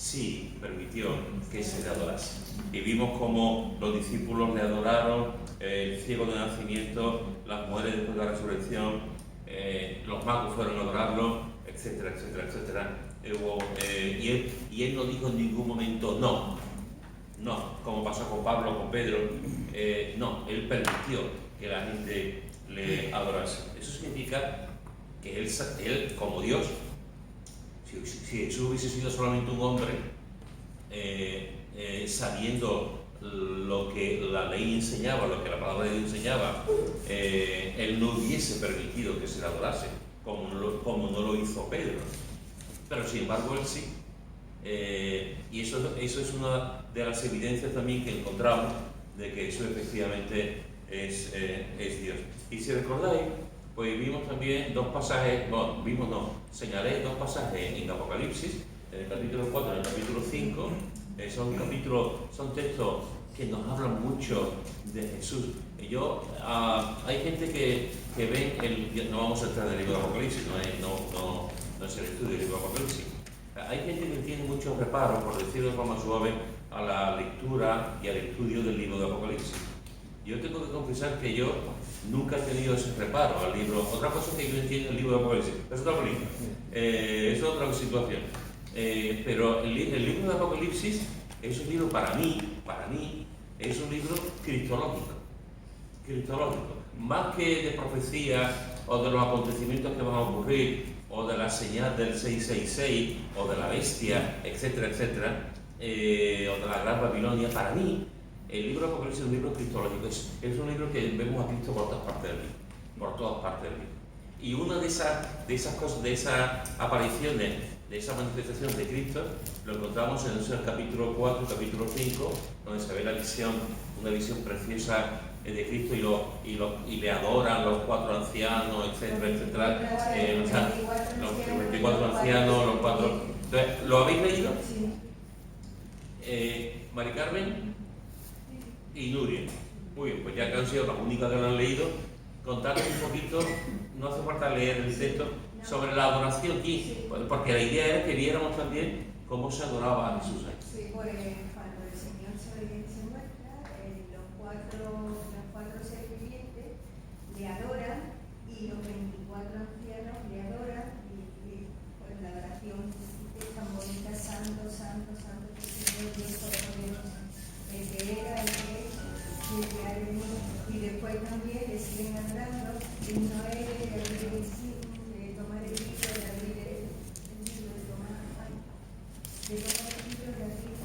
sí permitió que se le adorase. Y vimos cómo los discípulos le adoraron, el ciego de nacimiento, las mujeres después de la resurrección, los magos fueron a adorarlo, etcétera, etcétera, etcétera. Y él no dijo en ningún momento no, como pasó con Pablo, con Pedro, no, él permitió que la gente le adorase. Eso significa que él como Dios, si Jesús hubiese sido solamente un hombre, sabiendo lo que la ley enseñaba, lo que la palabra de Dios enseñaba, él no hubiese permitido que se le adorase, como no lo hizo Pedro. Pero sin embargo él sí. Y eso es una de las evidencias también que encontramos de que eso efectivamente es Dios. Y si recordáis, pues vimos también dos pasajes, señalé dos pasajes en Apocalipsis, en el capítulo 4 y en el capítulo 5. Son textos que nos hablan mucho de Jesús. Hay gente que ven, no vamos a entrar en el libro de Apocalipsis, no es el estudio del libro de Apocalipsis. Hay gente que tiene mucho reparo, por decirlo de forma suave, a la lectura y al estudio del libro de Apocalipsis. Yo tengo que confesar que yo nunca he tenido ese reparo al libro. Otra cosa es que yo entiendo el libro de Apocalipsis, es otra película, es otra situación. Pero el libro de Apocalipsis es un libro para mí, es un libro cristológico. Más que de profecía o de los acontecimientos que van a ocurrir, o de la señal del 666, o de la bestia, etcétera, etcétera, o de la Gran Babilonia, para mí, el libro de Apocalipsis es un libro cristológico, es un libro que vemos a Cristo por todas partes del libro, Y una de esas cosas, de esas apariciones, de esa manifestación de Cristo, lo encontramos en el capítulo 4, capítulo 5, donde se ve una visión preciosa de Cristo y le adoran los 4 ancianos, etcétera, etcétera. Los 24 ancianos, los 4. Entonces, ¿lo habéis leído? Mari Carmen y Nuria. Muy bien, pues ya que han sido las únicas que lo han leído, contarles un poquito, no hace falta leer el texto, sobre la adoración aquí, porque la idea era que viéramos también cómo se adoraba a Jesús ahí. Sí, pues cuando el Señor se muestra, los cuatro seres vivientes le adoran y los 24 ancianos le adoran y pues la adoración es tan bonita, santo, santo, santo, que el Señor Dios Todopoderoso, el que era, el que es, y el que ha de venir. Y después también le siguen adorando, y no es de tomar el libro, de abrir el libro, de tomar el libro de abrir,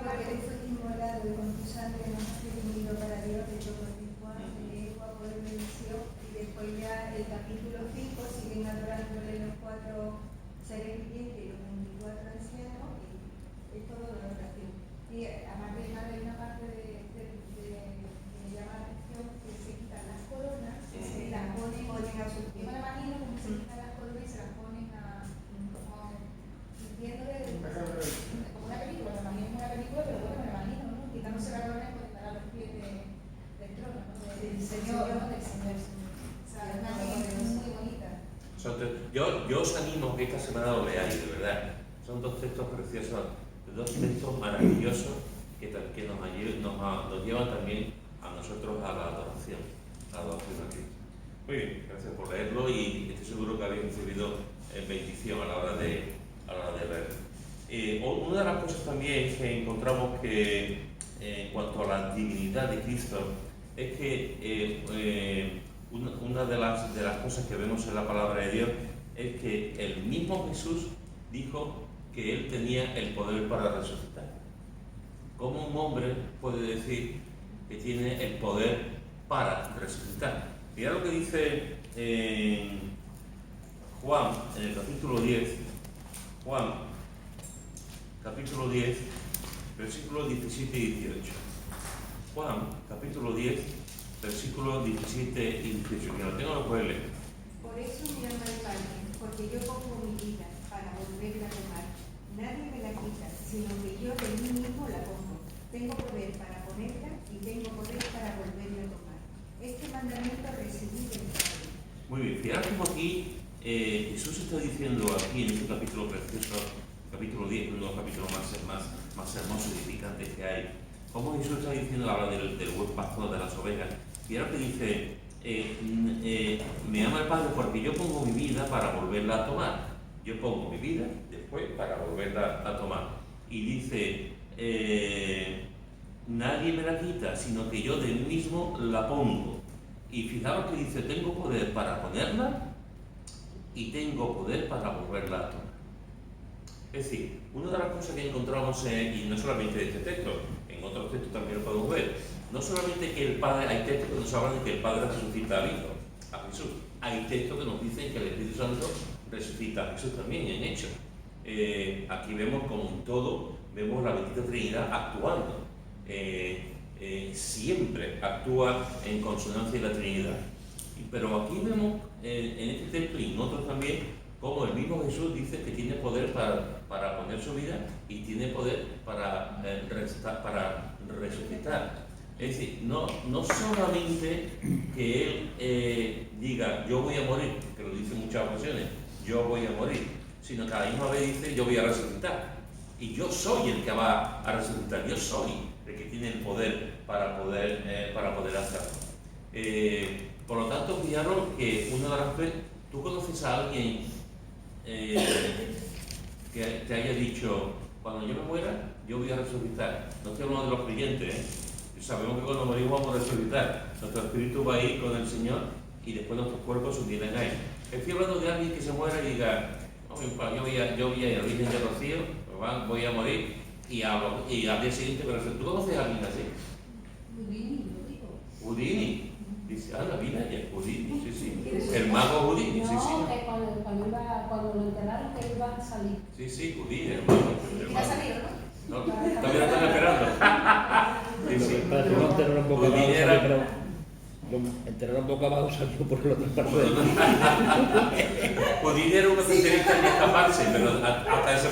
porque él fue inmolado y con tu sangre nos has redimido para Dios de todo lenguaje, lengua, pueblo y nación. Y después ya el capítulo 5 siguen adorándole los 4 seres vivientes y los 24 ancianos, y es todo de adoración. Y aparte hay una parte de me llama la atención, que se quitan las coronas y se las ponen a sus pies. Yo me imagino como se quitan las coronas y se las ponen sintiéndole como una película, me imagino una película, pero bueno, me imagino, ¿no? Quitándose la corona y poniéndola a los pies del trono, ¿no? Del Señor, ¿no? Del Señor. O sea, es una imagen muy bonita. Yo os animo a que esta semana lo leáis, de verdad. Son dos textos preciosos, dos textos maravillosos que nos llevan también a nosotros a la adoración a Cristo. Muy bien, gracias por leerlo y estoy seguro que habéis recibido bendición a la hora de leerlo. Una de las cosas también que encontramos que en cuanto a la divinidad de Cristo es que una de las cosas que vemos en la palabra de Dios es que el mismo Jesús dijo que él tenía el poder para resucitar. ¿Cómo un hombre puede decir que tiene el poder para resucitar? Mirad lo que dice Juan en el capítulo 10, Juan, capítulo 10, versículos 17 y 18. Juan, capítulo 10, versículos 17 y 18. Que lo tengo, lo puede leer. Por eso me ama el Padre, porque yo pongo mi vida para volverla a tomar. Nadie me la quita, sino que yo de mí mismo la pongo. Tengo poder para ponerla y tengo poder para volverla a tomar. Este mandamiento recibí del Padre. Muy bien, fijaros como aquí Jesús está diciendo aquí en este capítulo precioso capítulo 10, uno de los capítulos más hermosos y edificantes que hay. Como Jesús está diciendo, habla del buen pastor de las ovejas, y ahora que dice, me ama el Padre porque yo pongo mi vida para volverla a tomar. Yo pongo mi vida después para volverla a tomar. Y dice, nadie me la quita, sino que yo de mí mismo la pongo. Y fijaros que dice, tengo poder para ponerla y tengo poder para volverla a tomar. Es decir, una de las cosas que encontramos, y no solamente en este texto, en otros textos también lo podemos ver, no solamente que el Padre, hay textos que nos hablan de que el Padre resucita al Hijo, a Jesús. Hay textos que nos dicen que el Espíritu Santo resucita a Jesús también, en Hechos. Aquí vemos como en todo, vemos la bendita Trinidad actuando. Siempre actúa en consonancia de la Trinidad. Pero aquí vemos, en este texto y en otros también, como el mismo Jesús dice que tiene poder para poner su vida y tiene poder para resucitar. Es decir, no solamente que Él diga, yo voy a morir, que lo dice en muchas ocasiones, yo voy a morir, sino que a la misma vez dice, yo voy a resucitar. Y yo soy el que va a resucitar, yo soy el que tiene el poder para poder hacerlo. Por lo tanto, fijaros que una de las veces, tú conoces a alguien que te haya dicho, cuando yo me muera, yo voy a resucitar. No estoy hablando de los creyentes, sabemos que cuando morimos vamos a resucitar. Nuestro espíritu va a ir con el Señor y después nuestros cuerpos se unirán a Él. Estoy hablando de alguien que se muera y diga, yo voy a ir a Virgen de Rocío, voy a morir y al día siguiente me resucito. ¿Tú conoces a alguien así? Houdini, lo digo. Houdini. Dice, la vida ya es Houdini, sí. El mago Houdini, sí. No, que cuando lo enterraron que iba a salir. Sí, Houdini, el mago. ¿Y ha salido, no? No, todavía lo están esperando. Sí. Para que lo enterraron un poco abajo, Houdini salió, era... pero lo enterraron un poco abajo, salió por la otra parte. Houdini era un especialista en escaparse, pero hasta ese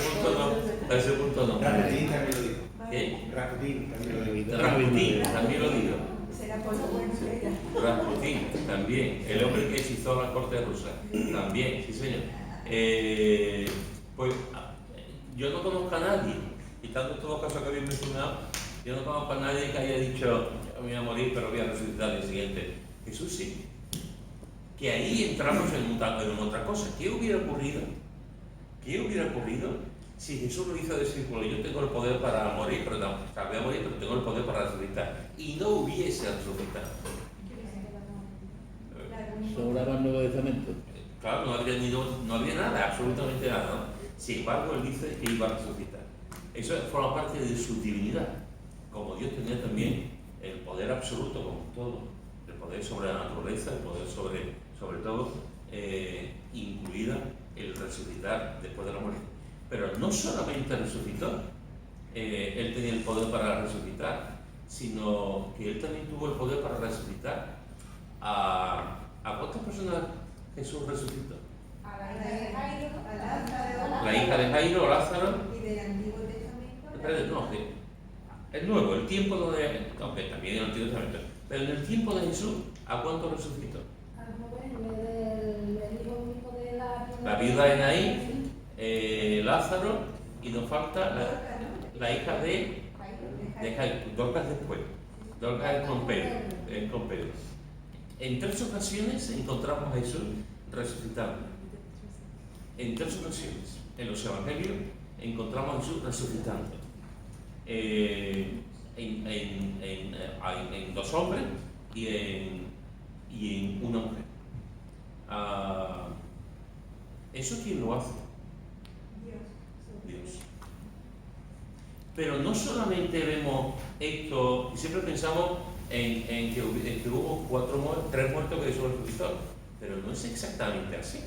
punto no. Rasputín también lo dijo. ¿Qué? Rasputín también lo dijo. Rasputín también lo dijo. Será por lo bueno de ella. Rasputín también. El hombre que hechizó a la corte rusa. También, sí señor. Pues yo no conozco a nadie, y tanto en todos los casos que habéis mencionado, yo no conozco a nadie que haya dicho, voy a morir pero voy a resucitar al día siguiente. Jesús sí. Que ahí entramos en otra cosa. ¿Qué hubiera ocurrido? Si Jesús lo hizo discípulo, yo tengo el poder para morir, pero no, voy a morir, pero tengo el poder para resucitar, y no hubiese resucitado? Sobraba el Nuevo Testamento. Claro, no había nada, absolutamente nada, ¿no? Sin embargo, él dice que iba a resucitar. Eso forma parte de su divinidad. Como Dios tenía también el poder absoluto, como todo, el poder sobre la naturaleza, el poder sobre todo, incluida el resucitar después de la muerte. Pero no solamente resucitó, él tenía el poder para resucitar, sino que él también tuvo el poder para resucitar ¿a cuántas personas Jesús resucitó? A la hija de Jairo, a Lázaro. La hija de Jairo, Lázaro. Y del Antiguo Testamento. Espérate, no, el nuevo, el tiempo donde, aunque también en el Antiguo Testamento, pero en el tiempo de Jesús, ¿a cuántos resucitó? Al joven del hijo único de La viuda de Naín, Lázaro, y nos falta la hija de Jairo, Dorcas después. Dorcas es con Pedro. En 3 ocasiones encontramos a Jesús resucitando. En 3 ocasiones. En los evangelios encontramos a Jesús resucitando. En 2 hombres y en una mujer. ¿Eso quién lo hace? Dios. Pero no solamente vemos esto, y siempre pensamos en que hubo 3 muertos que Jesús resucitó, pero no es exactamente así.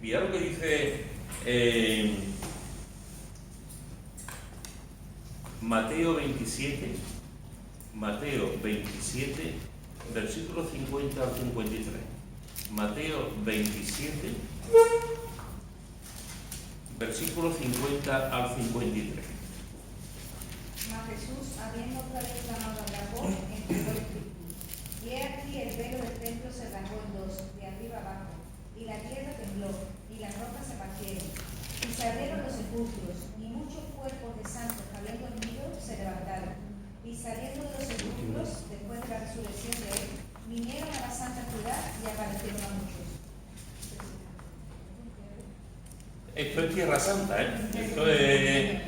Mira lo que dice Mateo 27, versículos 50 al 53. Mateo 27, versículos 50 al 53. Mas Jesús, habiendo otra vez clamado a gran voz, entregó el espíritu. Y he aquí el velo del templo se rasgó en 2, de arriba abajo, y la tierra tembló, y las rocas se partieron, Y se abrieron los sepulcros, y muchos cuerpos de santos que habían dormido se levantaron. Y saliendo de los sepulcros, después de la resurrección de él, vinieron a la santa ciudad y aparecieron a muchos. Esto es Tierra Santa, ¿eh? Esto es...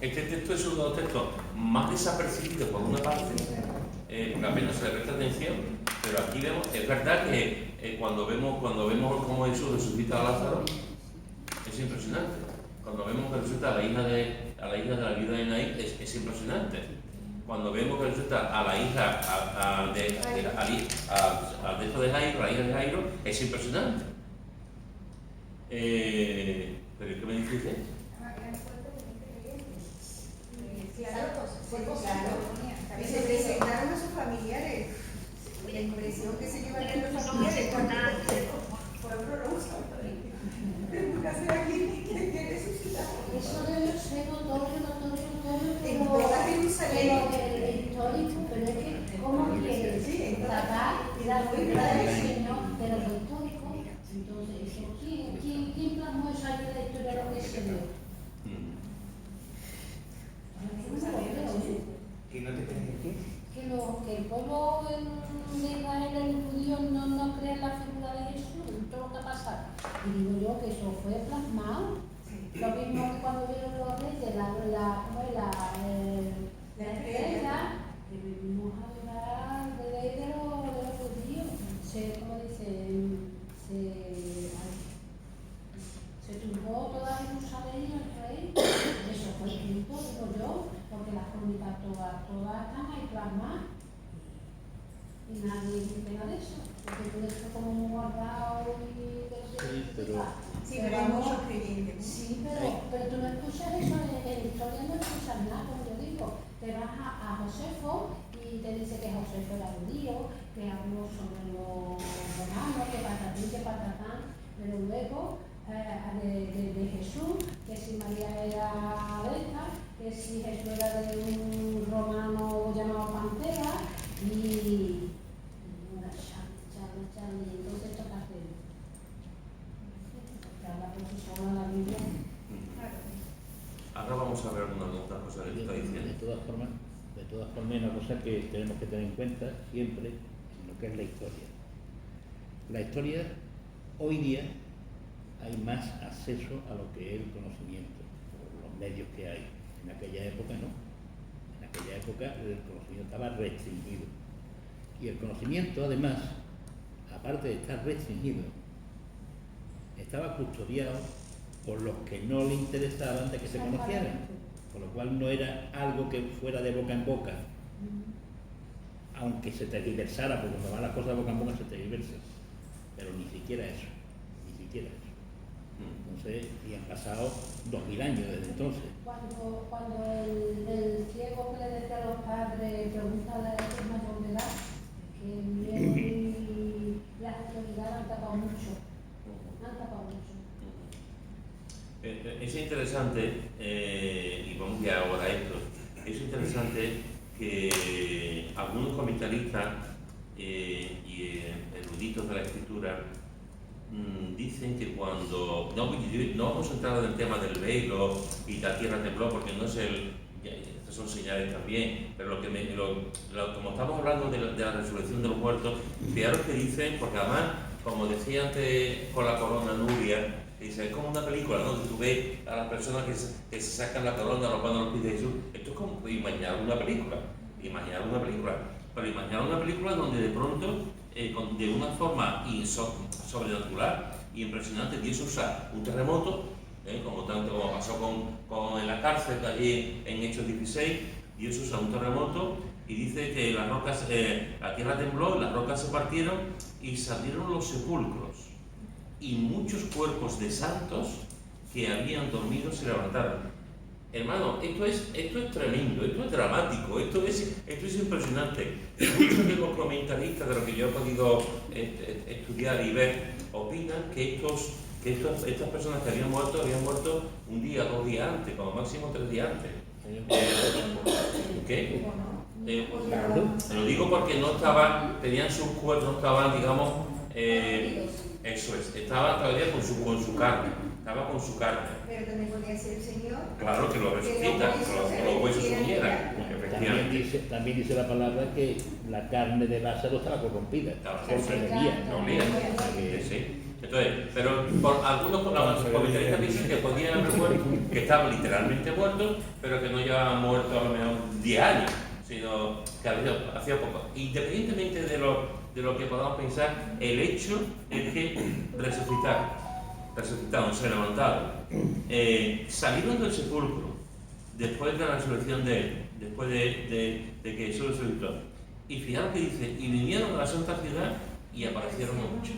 este texto es uno de los textos más desapercibidos por una parte, porque apenas se le presta atención, pero aquí vemos, es verdad que cuando vemos cómo Jesús resucita a Lázaro, es impresionante. Cuando vemos que resucita a la hija de la viuda de Naín, es impresionante. Cuando vemos que resucita a la hija de Jairo, la hija de Jairo, es impresionante. ¿Pero qué me dice usted? Claro, y se presentaron a sus familiares. La impresión que se llevan los familiares fue horrorosa. Eso debe ser notorio, En toda Jerusalén. pero histórico, pero es que, ¿cómo quieres tapar la figura del Señor de lo histórico? Entonces, ¿quién plasmó eso ahí en la historia de lo que se dio? ¿Y no te crees aquí? Que el pueblo de Israel, el judío, no cree en la figura de Jesús, en todo lo que ha pasado. Y digo yo que eso fue plasmado. Lo mismo que cuando vieron los reyes, la estrella, que venimos a hablar de los judíos. Como dicen, se tumbó toda Jerusalén y el rey. Eso fue Cristo, digo yo, porque las crónicas todas están ahí plasmadas. Y nadie dice nada de eso, porque todo esto como muy guardado y que no Sí, pero- Sí, pero hay muchos creyentes. Sí, pero tú no escuchas eso, en historia no escuchas nada, como yo digo. Te vas a Josefo y te dice que Josefo era judío, que habló sobre los romanos, que patatín, que patatán, pero luego de Jesús, que si María era abeja, que si Jesús era de un romano llamado Pantera, y una charla, y entonces esto qué hacemos. Porque habla por sí sola la Biblia. Ahora vamos a ver algunas otras cosas que está diciendo. De todas formas, hay una cosa que tenemos que tener en cuenta siempre en lo que es la historia. La historia, hoy día, hay más acceso a lo que es el conocimiento, por los medios que hay. En aquella época no. En aquella época el conocimiento estaba restringido. Y el conocimiento, además, aparte de estar restringido, estaba custodiado por los que no le interesaban de que se conocieran. Con lo cual no era algo que fuera de boca en boca, aunque se tergiversara, porque cuando van las cosas de boca en boca se tergiversan. Pero ni siquiera eso. Entonces, y han pasado 2000 años desde entonces. Cuando el ciego que le decía a los padres, pregúntale a los mayores de edad, que el miedo y la autoridad han tapado mucho. Es interesante, y vamos ya ahora a esto, es interesante que algunos comentaristas y eruditos de la escritura dicen que cuando, no vamos a entrar en el tema del velo y la tierra tembló, porque no es estas son señales también, pero como estamos hablando de la resurrección de los muertos, fijaros que dicen, porque además, como decía antes con la corona Nuria, dice, es como una película, ¿no? Tú ves a las personas que se sacan la corona, los van a los pies de Jesús. Esto es como imaginar una película, pero imaginar una película donde de pronto, de una forma sobrenatural y impresionante, Dios usa un terremoto, como pasó en la cárcel allí en Hechos 16, Dios usa un terremoto y dice que las rocas, la tierra tembló, las rocas se partieron y salieron los sepulcros. Y muchos cuerpos de santos que habían dormido se levantaron. Hermano, esto es tremendo, esto es dramático, esto es impresionante. Muchos de los comentaristas de lo que yo he podido estudiar y ver opinan que estas personas que habían muerto un día, 2 días antes, como máximo 3 días antes. ¿Qué? Lo digo porque tenían sus cuerpos, no estaban, digamos, eso es, estaban todavía con su carne, estaba con su carne. Pero también podía ser el Señor. Claro que lo resucita, los huesos se unieran, efectivamente. También dice la palabra que la carne de Lázaro estaba corrompida, Estaba porque corrompida. bebía. No olía. Sí. Entonces, pero algunos comentaristas dicen que podían haber muerto, que estaba literalmente muerto, pero que no llevaba muerto a lo mejor 10 años, sino que hacía poco. Independientemente de lo que podamos pensar, el hecho es que resucitaron, se levantaron, salieron del sepulcro después de la resurrección de él, después de que Jesús resucitó. Y fijaros que dice, y vinieron a la santa ciudad y aparecieron a muchos.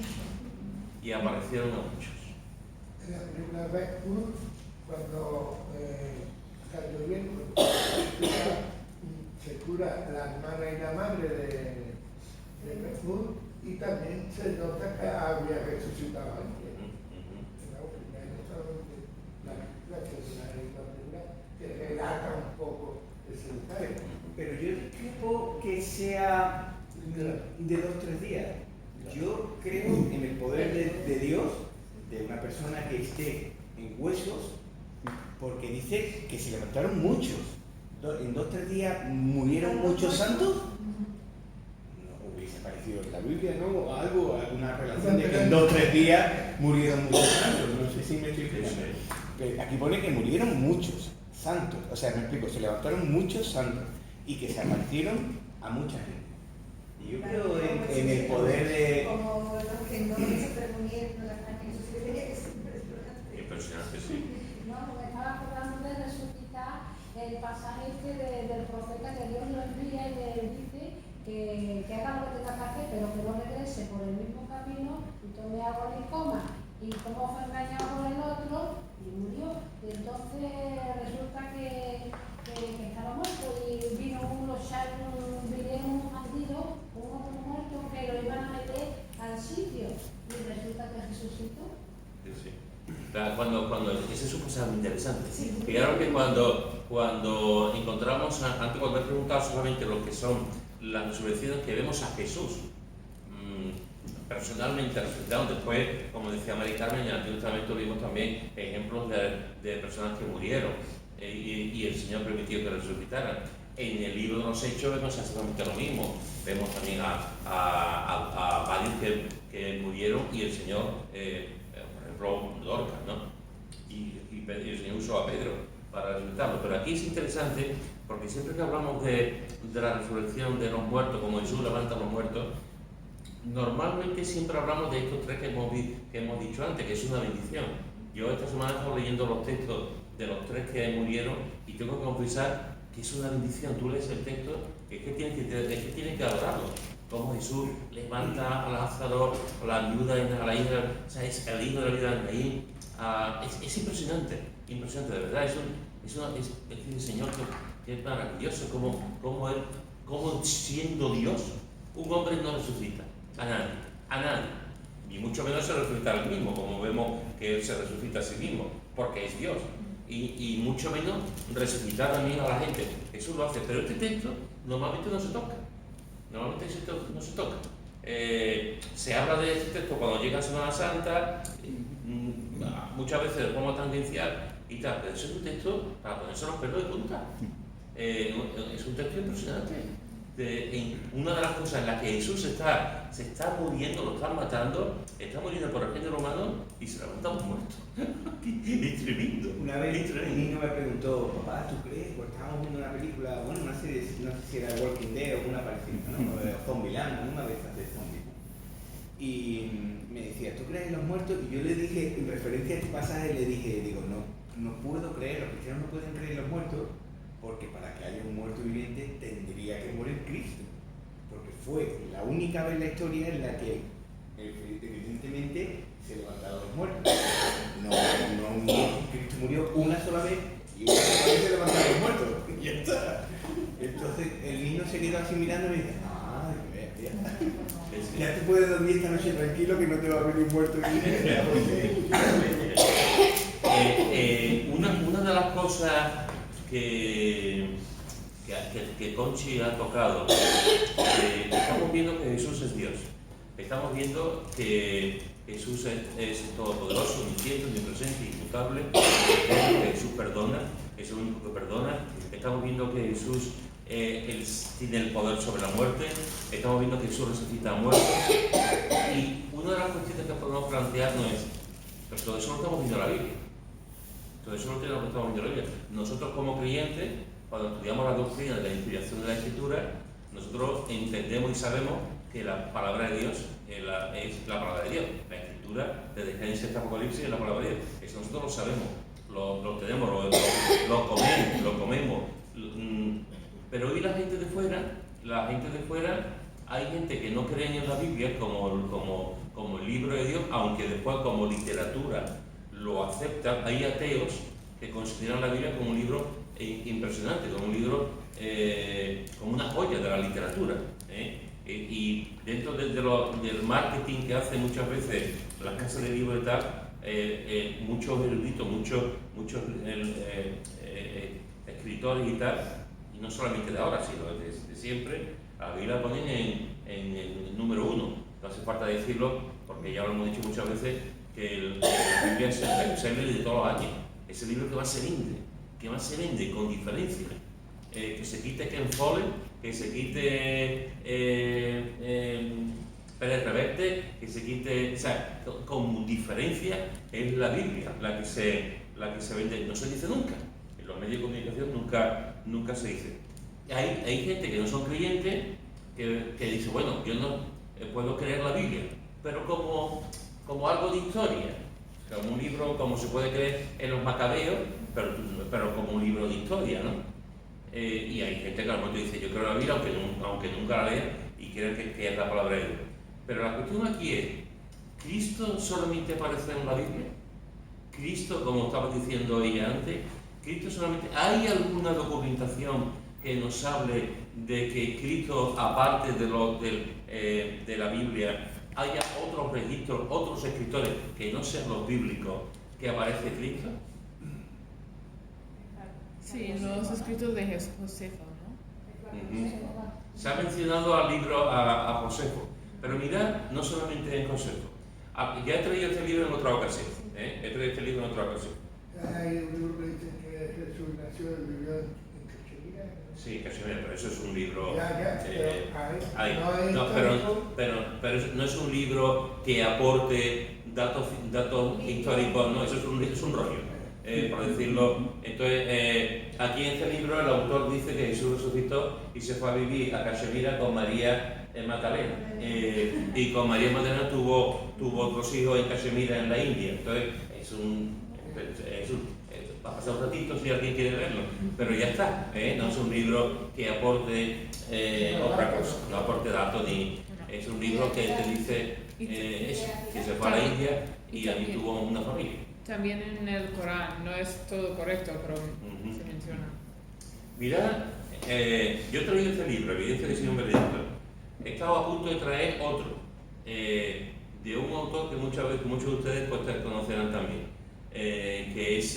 En la película Ben Hur, cuando está lloviendo, se cura la hermana y la madre de Ben Hur, y también se nota que había resucitado antes. Que relata un poco ese detalle. Pero yo discrepo que sea de 2 o 3 días. Yo creo en el poder de Dios, de una persona que esté en huesos, porque dice que se levantaron muchos. En 2 o 3 días murieron muchos santos. No hubiese aparecido en la Biblia, ¿no? Alguna relación de que en 2 o 3 días murieron muchos santos. No sé si me estoy explicando. Aquí pone que murieron muchos santos. O sea, me explico, se levantaron muchos santos y que se aparecieron a mucha gente. Yo creo en el poder de... Como los que no se preponían las carnes, eso debería que ser impresionante. Impresionante, sí. No, me estaba acordando de resucitar el pasaje del profeta que Dios lo envía y le dice que haga lo que tenga que hacer, pero que no regrese por el mismo camino y tome agua y coma. Y como fue engañado por el otro y murió. Y entonces resulta que estaba muerto y vino un bandido, un hombre muerto que lo iban a meter al sitio y resulta que resucitó. Sí. Esa es una cosa muy interesante. Fijaros que cuando encontramos, antes cuando he preguntado solamente lo que son las resurrecciones, que vemos a Jesús personalmente resucitado, después, como decía María Carmen, en el Antiguo Testamento vimos también ejemplos de personas que murieron y el Señor permitió que resucitaran. En el libro de los Hechos vemos exactamente lo mismo. Vemos también a varios que murieron y el Señor, por ejemplo, Dorcas, ¿no? Y el Señor usó a Pedro para resucitarlo. Pero aquí es interesante porque siempre que hablamos de la resurrección de los muertos, como Jesús levanta a los muertos, normalmente siempre hablamos de estos 3 que hemos dicho antes, que es una bendición. Yo esta semana he estado leyendo los textos de los 3 que murieron y tengo que confesar que es una bendición. Tú lees el texto, es que tienes que adorarlo. Como Jesús levanta a Lázaro, a la viuda a la hija, o sea, es el hijo de la vida de Naín. Es impresionante, de verdad. Es el Señor que es maravilloso, como él, siendo Dios, un hombre no resucita a nadie, y mucho menos se resucita a él mismo, como vemos que él se resucita a sí mismo, porque es Dios. Y mucho menos resucitar también a la gente. Eso lo hace, pero este texto normalmente no se toca. Se habla de este texto cuando llega Semana Santa, muchas veces de forma tangencial y tal, pero eso es un texto para ponerse los pelos de punta. Es un texto impresionante. Una de las cosas en las que Jesús se está muriendo, lo están matando, está muriendo por el género humano y se levanta un muerto. Es tremendo. Una vez un niño me preguntó, papá, ¿tú crees? Porque estábamos viendo una película, bueno, una serie, no sé si era Walking Dead o una parecida, ¿no? Zombieland, una de esas de zombies. Y me decía, ¿tú crees en los muertos? Y yo le dije, en referencia a este pasaje, digo, no puedo creer, los cristianos no pueden creer en los muertos, porque para que haya un muerto viviente tendría que morir Cristo, porque fue la única vez en la historia en la que evidentemente se levantaron los muertos. Cristo murió una sola vez y una sola vez se levantaron los muertos. Y ya está. Entonces el niño se quedó así mirando y dice, ya te puedes dormir esta noche tranquilo que no te va a venir muerto. Una de las cosas que Conchi ha tocado, estamos viendo que Jesús es Dios. Estamos viendo que Jesús es todopoderoso, omnisciente, omnipresente, inmutable, que Jesús perdona, es el único que perdona. Estamos viendo que Jesús él tiene el poder sobre la muerte, estamos viendo que Jesús resucita a muertos. Y una de las cuestiones que podemos plantearnos es, pero todo eso lo estamos viendo en la Biblia. Todo eso lo estamos viendo en la Biblia. Nosotros como creyentes, cuando estudiamos la doctrina de la inspiración de la Escritura, nosotros entendemos y sabemos que la palabra de Dios es la palabra de Dios. La Escritura, desde Génesis hasta Apocalipsis, es la palabra de Dios. Eso nosotros lo sabemos, lo tenemos, lo comemos. Pero hoy la gente de fuera, hay gente que no cree en la Biblia como el libro de Dios, aunque después como literatura lo aceptan. Hay ateos que consideran la Biblia como un libro impresionante, como un libro, como una joya de la literatura. Y dentro del marketing que hace muchas veces las casas de libros y tal, muchos eruditos, muchos escritores y tal, y no solamente de ahora, sino de siempre, a la Biblia la ponen en el número 1. No hace falta decirlo, porque ya lo hemos dicho muchas veces, que la Biblia es el bestseller de todos los años. Es el libro que más se vende con diferencia. Que se quite Ken Follett, que se quite Pérez Reverte, que se quite, o sea, con diferencia es la Biblia la que se vende. No se dice nunca, en los medios de comunicación nunca se dice. Hay gente que no son creyentes que dice, bueno, yo no puedo creer la Biblia, pero como algo de historia, como un libro, como se puede creer en los Macabeos, pero como un libro de historia, ¿no? Y hay gente que a lo mejor dice, yo creo la Biblia, aunque nunca la lea, y creen que es la palabra de Dios. Pero la cuestión aquí es, ¿Cristo solamente aparece en la Biblia? ¿Cristo, como estaba diciendo ella antes, Cristo solamente... ¿Hay alguna documentación que nos hable de que Cristo, aparte de la Biblia, haya otros registros, otros escritores que no sean los bíblicos, que aparece Cristo? Sí, en los escritos de Josefo, ¿no? Se ha mencionado al libro a Josefo, pero mirad, no solamente en Josefo. Ya he traído este libro en otra ocasión. Hay un libro que dice que Jesús nació y vivió en Cachemira. Sí, Cachemira, pero eso es un libro... No, pero no es un libro que aporte datos históricos, no, eso es un rollo. Por decirlo. Entonces, aquí en este libro el autor dice que Jesús resucitó y se fue a vivir a Cachemira con María Magdalena. Y con María Magdalena tuvo otros hijos en Cachemira, en la India. Entonces, va a pasar un ratito si alguien quiere verlo, pero ya está. No es un libro que aporte otra cosa, no aporte datos ni... Es un libro que te dice que se fue a la India y allí tuvo una familia. También en el Corán, no es todo correcto, pero se menciona. Mirad, yo he traído este libro, Evidencia de Simón Benedicto. He estado a punto de traer otro, de un autor que muchos de ustedes pues, conocerán también, que es,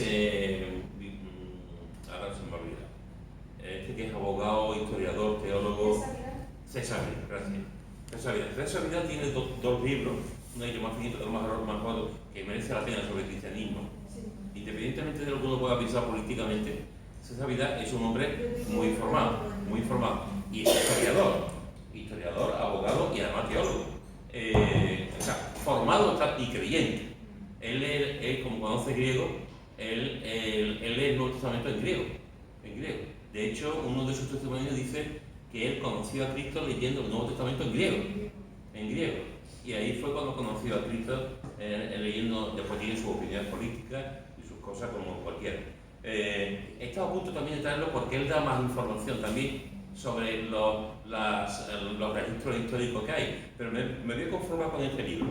ahora se me olvida, que es abogado, historiador, teólogo, César Vidal, gracias. César Vidal tiene dos libros, uno de ellos más finito, otro más gordo, que merece la pena sobre el cristianismo. Independientemente de lo que uno pueda pensar políticamente, César Vidal es un hombre muy informado, y es historiador, abogado y además teólogo. O sea, formado y creyente. Él como conoce griego, él lee el Nuevo Testamento en griego. De hecho, uno de sus testimonios dice que él conoció a Cristo leyendo el Nuevo Testamento en griego. Y ahí fue cuando conoció a Cristo, leyendo, después tiene su opinión política y sus cosas como cualquiera. He estado a punto también de traerlo porque él da más información también sobre los registros históricos que hay, pero me voy a conformar con este libro.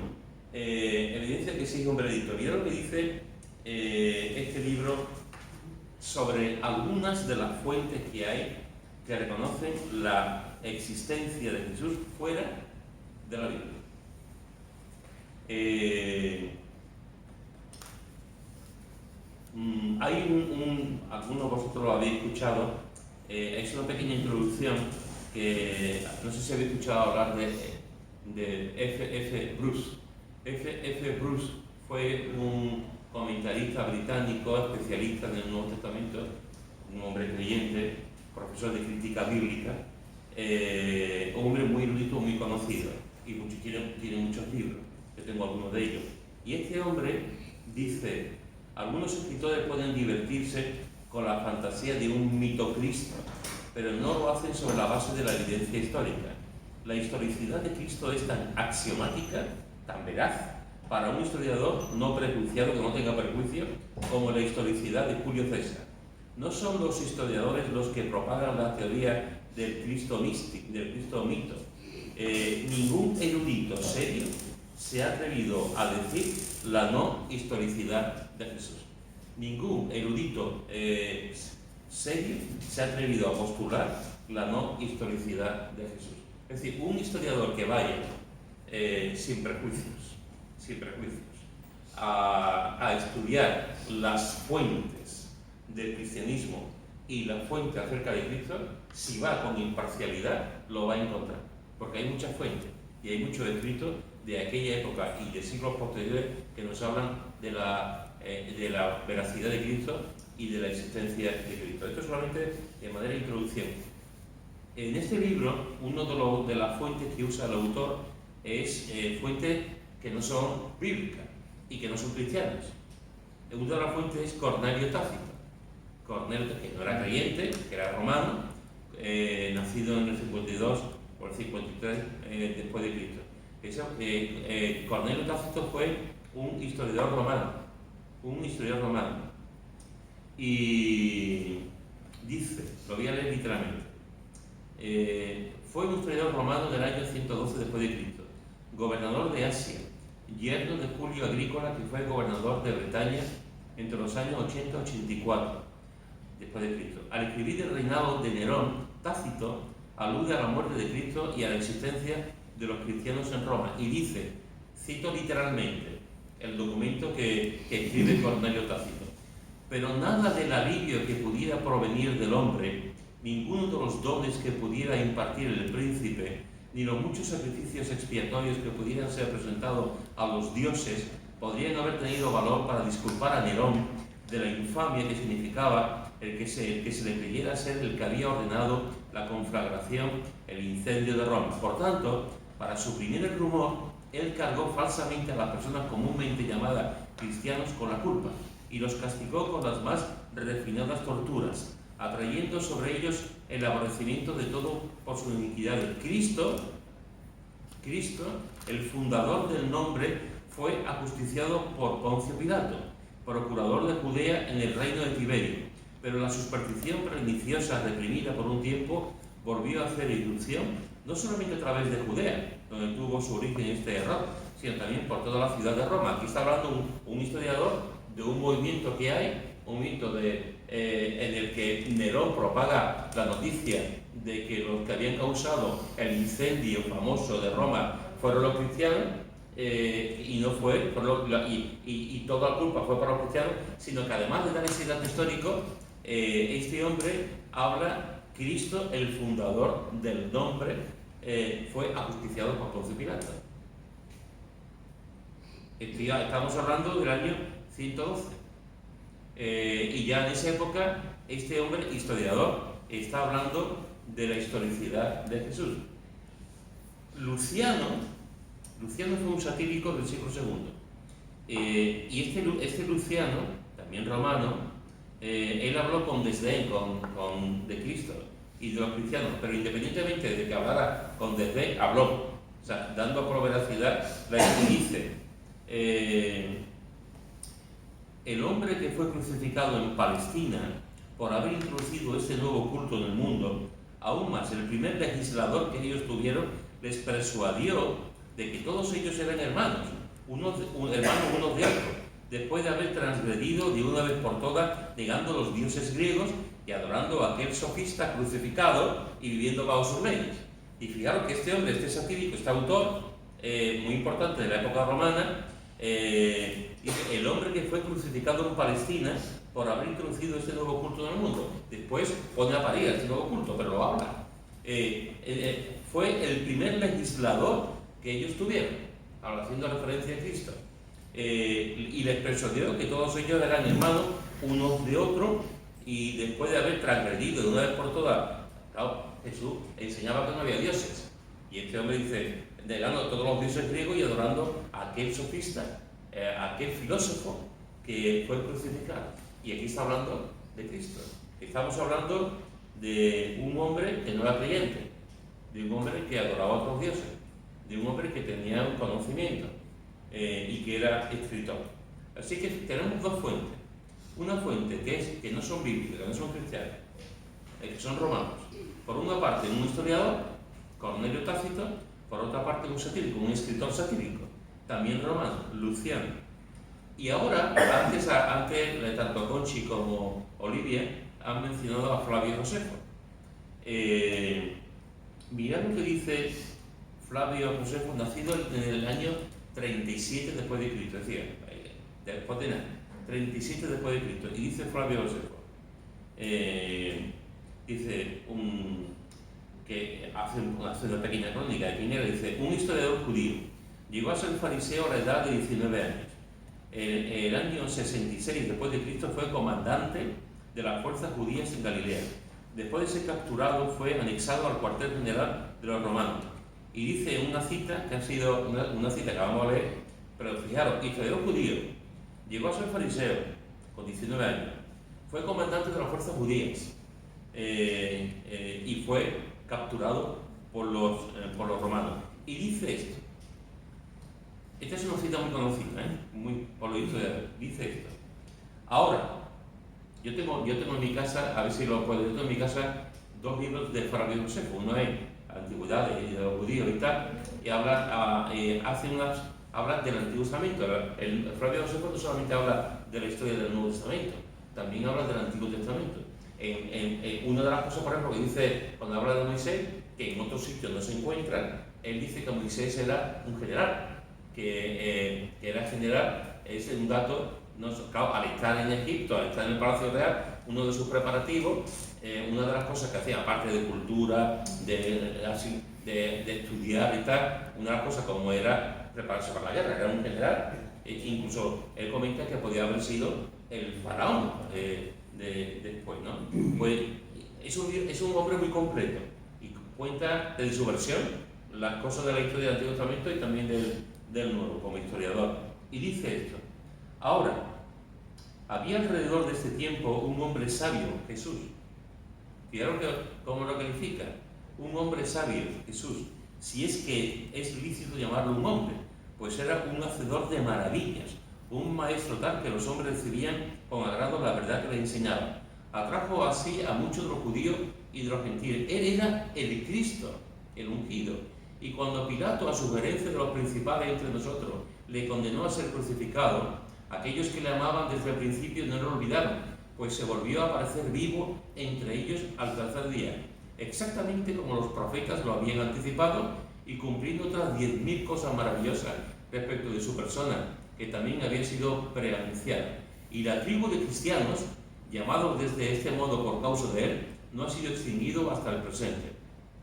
Evidencia que sí es un veredicto. Mira lo que dice este libro sobre algunas de las fuentes que hay que reconocen la existencia de Jesús fuera de la Biblia. Hay algunos de vosotros lo habéis escuchado, es una pequeña introducción que no sé si habéis escuchado hablar de F. Bruce. F. Bruce fue un comentarista británico, especialista en el Nuevo Testamento, un hombre creyente, profesor de crítica bíblica, un hombre muy erudito, muy conocido, y tiene muchos libros. Yo tengo algunos de ellos. Y este hombre dice: algunos escritores pueden divertirse con la fantasía de un mito Cristo, pero no lo hacen sobre la base de la evidencia histórica. La historicidad de Cristo es tan axiomática, tan veraz, para un historiador no prejuiciado, que no tenga prejuicio, como la historicidad de Julio César. No son los historiadores los que propagan la teoría del Cristo místico, del Cristo mito. Ningún erudito serio se ha atrevido a decir la no historicidad de Jesús. Ningún erudito serio se ha atrevido a postular la no historicidad de Jesús. Es decir, un historiador que vaya sin prejuicios, a estudiar las fuentes del cristianismo y la fuente acerca de Cristo, si va con imparcialidad, lo va a encontrar. Porque hay muchas fuentes y hay muchos escritos de aquella época y de siglos posteriores que nos hablan de la veracidad de Cristo y de la existencia de Cristo. Esto solamente de manera de introducción. En este libro, uno de las fuentes que usa el autor es fuentes que no son bíblicas y que no son cristianas. Una de las fuentes es Cornelio Tácito. Cornelio, que no era creyente, que era romano, nacido en el 52 o el 53 después de Cristo. Cornelio Tácito fue un historiador romano. Y dice, lo voy a leer literalmente, fue un historiador romano del año 112 después de Cristo, gobernador de Asia, yerno de Julio Agrícola, que fue gobernador de Bretaña entre los años 80 y 84 después de Cristo. Al escribir el reinado de Nerón, Tácito alude a la muerte de Cristo y a la existencia de los cristianos en Roma, y dice, cito literalmente el documento que escribe Cornelio Tácito: pero nada del alivio que pudiera provenir del hombre, ninguno de los dones que pudiera impartir el príncipe, ni los muchos sacrificios expiatorios que pudieran ser presentados a los dioses, podrían haber tenido valor para disculpar a Nerón de la infamia que significaba el que se le creyera ser el que había ordenado la conflagración, el incendio de Roma. Por tanto, para suprimir el rumor, él cargó falsamente a las personas comúnmente llamadas cristianos con la culpa y los castigó con las más refinadas torturas, atrayendo sobre ellos el aborrecimiento de todo por sus iniquidades. Cristo, el fundador del nombre, fue ajusticiado por Poncio Pilato, procurador de Judea en el reino de Tiberio, pero la superstición perniciosa reprimida por un tiempo volvió a hacer irrupción, no solamente a través de Judea, donde tuvo su origen este error, sino también por toda la ciudad de Roma. Aquí está hablando un historiador de un movimiento que hay, un movimiento en el que Nerón propaga la noticia de que los que habían causado el incendio famoso de Roma fueron los cristianos, y no fue y toda la culpa fue para los cristianos, sino que además de dar ese dato histórico, este hombre habla: Cristo, el fundador del nombre, fue ajusticiado por Poncio Pilato. Estamos hablando del año 112. Y ya en esa época, este hombre historiador está hablando de la historicidad de Jesús. Luciano fue un satírico del siglo II. Y este Luciano, también romano, él habló con desdén de Cristo y de los cristianos, pero independientemente de que hablara con desdén, habló, o sea, dando por veracidad la que dice: el hombre que fue crucificado en Palestina por haber introducido este nuevo culto en el mundo, aún más el primer legislador que ellos tuvieron, les persuadió de que todos ellos eran hermanos, unos de otros, después de haber transgredido de una vez por todas, negando los dioses griegos y adorando a aquel sofista crucificado y viviendo bajo sus leyes. Y fijaros que este hombre, este satírico, este autor muy importante de la época romana, dice: el hombre que fue crucificado en Palestina por haber introducido este nuevo culto en el mundo. Después pone a parir este nuevo culto, pero lo habla. Fue el primer legislador que ellos tuvieron. haciendo referencia a Cristo. Y les persuadió que todos ellos eran hermanos unos de otros, y después de haber transgredido de una vez por todas, claro, Jesús enseñaba que no había dioses, y este hombre dice, negando a todos los dioses griegos y adorando a aquel sofista, a aquel filósofo que fue crucificado. Y aquí está hablando de Cristo. Estamos hablando de un hombre que no era creyente, de un hombre que adoraba a otros dioses, de un hombre que tenía un conocimiento y que era escritor. Así que tenemos dos fuentes. Una fuente que no son bíblicas, que no son cristianas, que son romanos. Por una parte, un historiador, Cornelio Tácito; por otra parte, un satírico, un escritor satírico, también romano, Luciano. Y ahora, antes tanto Conchi como Olivia han mencionado a Flavio Josefo. Mirad lo que dice Flavio Josefo, nacido en el año 37 después de Cristo, es decir, después de nada, 37 después de Cristo. Y dice Flavio Josefo, dice que hace una pequeña crónica de quién era. Dice: un historiador judío, llegó a ser fariseo a la edad de 19 años. El año 66 después de Cristo fue comandante de las fuerzas judías en Galilea. Después de ser capturado, fue anexado al cuartel general de los romanos. Y dice una cita que ha sido una cita que vamos a leer, pero fijaros: historiador judío, llegó a ser fariseo con 19 años, fue comandante de las fuerzas judías y fue capturado por los romanos. Y dice esto. Esta es una cita muy conocida, por lo historiadores. Dice esto: ahora, yo tengo en mi casa, a ver si lo puedo, yo tengo en mi casa dos libros de Flavio Josefo. Uno es Antigüedades de los judíos y tal, y habla del Antiguo Testamento. El Flavio Josefo no solamente habla de la historia del Nuevo Testamento, también habla del Antiguo Testamento. Una de las cosas, por ejemplo, que dice cuando habla de Moisés, que en otros sitios no se encuentra, él dice que Moisés era un general, que era general. Es un dato, claro, al estar en Egipto, al estar en el Palacio Real, uno de sus preparativos, una de las cosas que hacía, aparte de cultura, de estudiar y tal, una de las cosas como era prepararse para la guerra, era un general. Incluso él comenta que podía haber sido el faraón después, ¿no? Pues es un hombre muy completo y cuenta desde su versión las cosas de la historia del Antiguo Testamento y también del Nuevo, como historiador. Y dice esto: ahora, había alrededor de este tiempo un hombre sabio, Jesús. Fijaros cómo lo califica: un hombre sabio, Jesús. Si es que es lícito llamarlo un hombre, pues era un hacedor de maravillas, un maestro tal que los hombres recibían con agrado la verdad que le enseñaba. Atrajo así a muchos de los judíos y de los gentiles. Él era el Cristo, el ungido. Y cuando Pilato, a sugerencia de los principales entre nosotros, le condenó a ser crucificado, aquellos que le amaban desde el principio no lo olvidaron, pues se volvió a aparecer vivo entre ellos al tercer día, exactamente como los profetas lo habían anticipado, y cumpliendo otras 10.000 cosas maravillosas respecto de su persona, que también había sido preanunciada. Y la tribu de cristianos, llamados desde este modo por causa de él, no ha sido extinguido hasta el presente.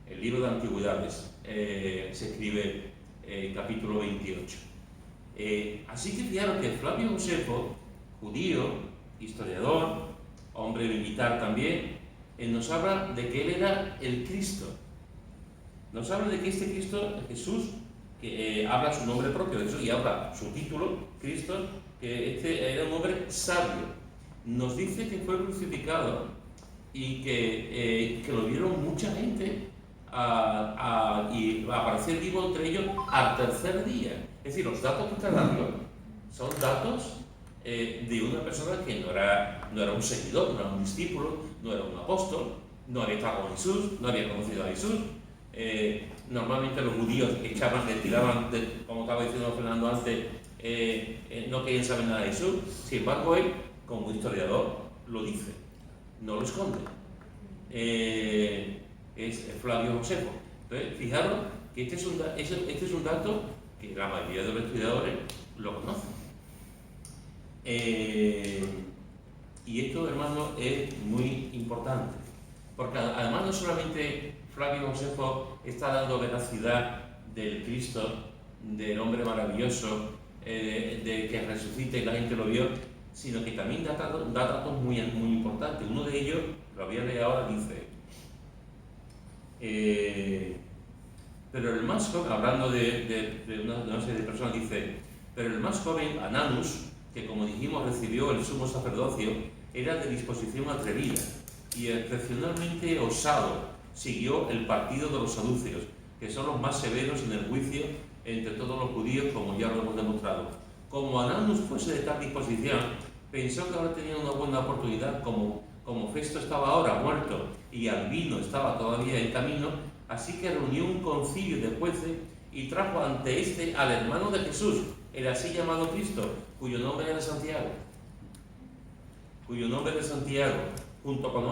El libro de Antigüedades se escribe capítulo 28. Así que fijaros que Flavio Josefo, judío, historiador, hombre militar también, nos habla de que él era el Cristo. Nos habla de que este Cristo, Jesús, que habla su nombre propio de Jesús y habla su título, Cristo, que este era un hombre sabio. Nos dice que fue crucificado y que lo vieron mucha gente y aparecer vivo entre ellos al tercer día. Es decir, los datos que está dando son datos de una persona que no era un seguidor, no era un discípulo, no era un apóstol, no había estado con Jesús, no había conocido a Jesús. Normalmente los judíos tiraban, como estaba diciendo Fernando antes, no querían saber nada de Jesús. Sin embargo, él, como historiador, lo dice, no lo esconde. Es Flavio Josefo. Entonces, fijaros que este es un dato que la mayoría de los estudiadores lo conocen. Y esto, hermano, es muy importante, porque además no solamente Flavio Josefo está dando veracidad del Cristo del hombre maravilloso, de que resucita y la gente lo vio, sino que también da datos muy importantes. Uno de ellos, lo voy a leer ahora, dice, pero el más joven, hablando de una serie de personas, dice, pero el más joven, Ananus, que como dijimos recibió el sumo sacerdocio, era de disposición atrevida y excepcionalmente osado, siguió el partido de los saduceos, que son los más severos en el juicio entre todos los judíos, como ya lo hemos demostrado. Como Ananus fuese de tal disposición, pensó que ahora tenía una buena oportunidad, como Festo estaba ahora muerto y Albino estaba todavía en camino, así que reunió un concilio de jueces y trajo ante este al hermano de Jesús, el así llamado Cristo, cuyo nombre era Santiago, junto con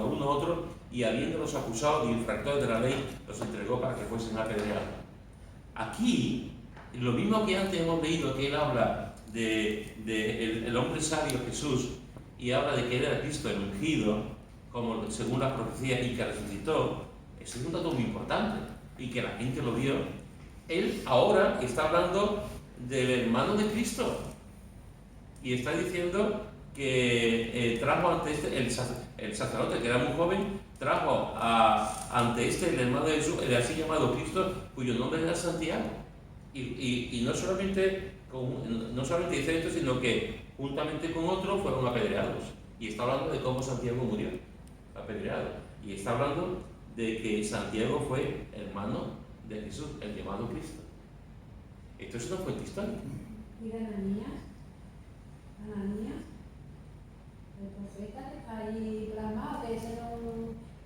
algunos otros, y habiéndolos acusado de infractores de la ley, los entregó para que fuesen apedreados. Aquí, lo mismo que antes hemos leído, que él habla el hombre sabio Jesús, y habla de que era Cristo el ungido, como según la profecía, y que resucitó. Eso es un dato muy importante, y que la gente lo vio. Él ahora está hablando del hermano de Cristo, y está diciendo que trajo ante el sacerdote, que era muy joven, trajo ante el hermano de Jesús, el así llamado Cristo, cuyo nombre era Santiago. Y no solamente dice esto, sino que juntamente con otros fueron apedreados. Y está hablando de cómo Santiago murió, apedreado. Y está hablando de que Santiago fue hermano de Jesús, el llamado Cristo. Esto es una fuente histórica. ¿Y de Ananías? El profeta que está ahí plasmado, que esa no es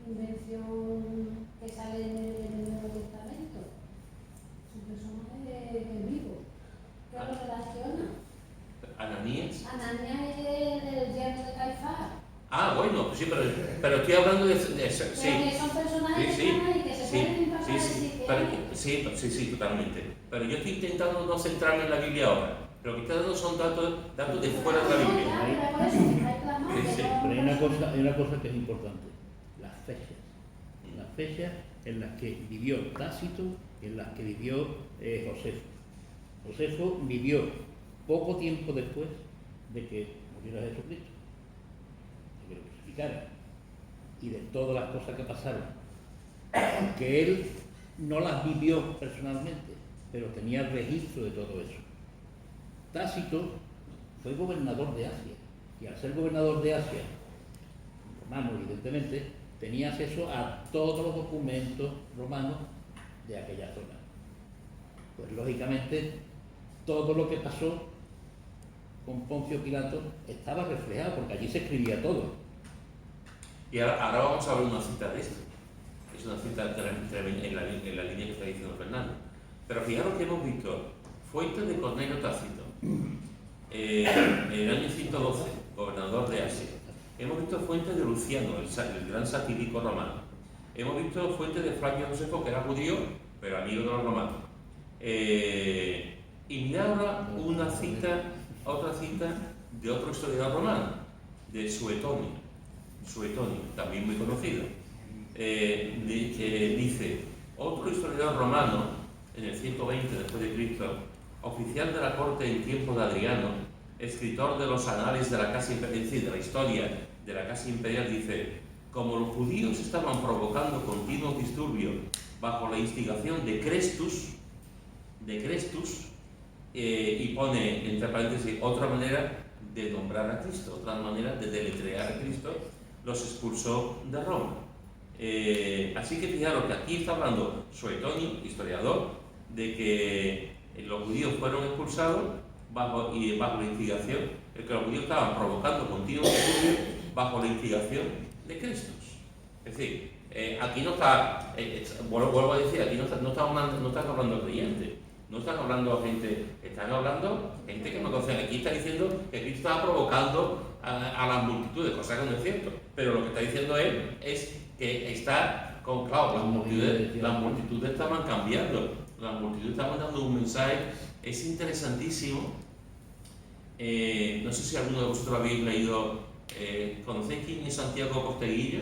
una invención que sale en el Nuevo Testamento. Es un personaje vivo. ¿Qué lo relaciona? Ananías. Ananías es el yerno de Caifás. Bueno, sí, pero estoy hablando de eso. Sí. Pero que son personajes que están ahí, que se pueden impactar. Sí, totalmente. Pero yo estoy intentando no centrarme en la Biblia ahora. Lo que está dando son datos de fuera de la Biblia. Pero hay una cosa que es importante, las fechas en las que vivió Tácito y en las que vivió Josefo. Josefo vivió poco tiempo después de que muriera Jesucristo, de que lo crucificaran, y de todas las cosas que pasaron, que él no las vivió personalmente, pero tenía el registro de todo eso. Tácito fue gobernador de Asia, y al ser gobernador de Asia, romano evidentemente, tenía acceso a todos los documentos romanos de aquella zona. Pues lógicamente todo lo que pasó con Poncio Pilato estaba reflejado, porque allí se escribía todo. Y ahora vamos a ver una cita de esto. Es una cita en la línea que está diciendo Fernando. Pero fijaros que hemos visto fuentes de Cornelio Tácito, en el año 112, gobernador de Asia. Hemos visto fuentes de Luciano, el gran satírico romano. Hemos visto fuentes de Flavio Josefo, que era judío, pero amigo de los romanos. Y mirad ahora otra cita de otro historiador romano, de Suetonio, también muy conocido. Dice, otro historiador romano, en el 120 después de Cristo, oficial de la corte en tiempos de Adriano, escritor de los anales de la casa imperial, de la historia de la casa imperial, dice, como los judíos estaban provocando continuos disturbios bajo la instigación de Crestus, y pone entre paréntesis otra manera de nombrar a Cristo, otra manera de deletrear a Cristo, los expulsó de Roma. Así que fijaros que aquí está hablando Suetonio, historiador, de que los judíos fueron expulsados bajo la instigación, que los judíos estaban provocando continuos disturbios bajo la instigación de Crestus. Es decir, aquí no está, vuelvo a decir, aquí no están hablando creyentes, no están hablando gente, están hablando gente que no conoce. Aquí está diciendo que Cristo estaba provocando a las multitudes, cosa que no es cierto, pero lo que está diciendo él es que está, claro, las multitudes estaban cambiando, las multitudes estaban dando un mensaje. Es interesantísimo. No sé si alguno de vosotros habéis leído, ¿conocéis quién es Santiago Posteguillo?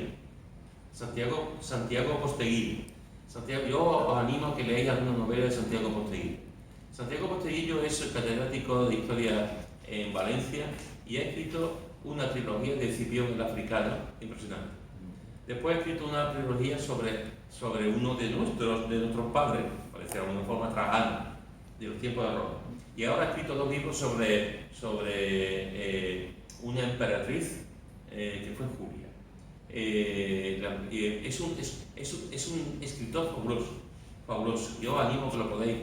Santiago Posteguillo. Santiago, yo os animo a que leáis alguna novela de Santiago Posteguillo. Santiago Posteguillo es catedrático de historia en Valencia y ha escrito una trilogía de Escipión el Africano, impresionante. Después ha escrito una trilogía sobre uno de nuestros padres, parece de alguna forma Trajano, de los tiempos de Roma. Y ahora ha escrito 2 libros sobre una emperatriz que fue Julia. Es un escritor fabuloso. Yo animo que lo podáis,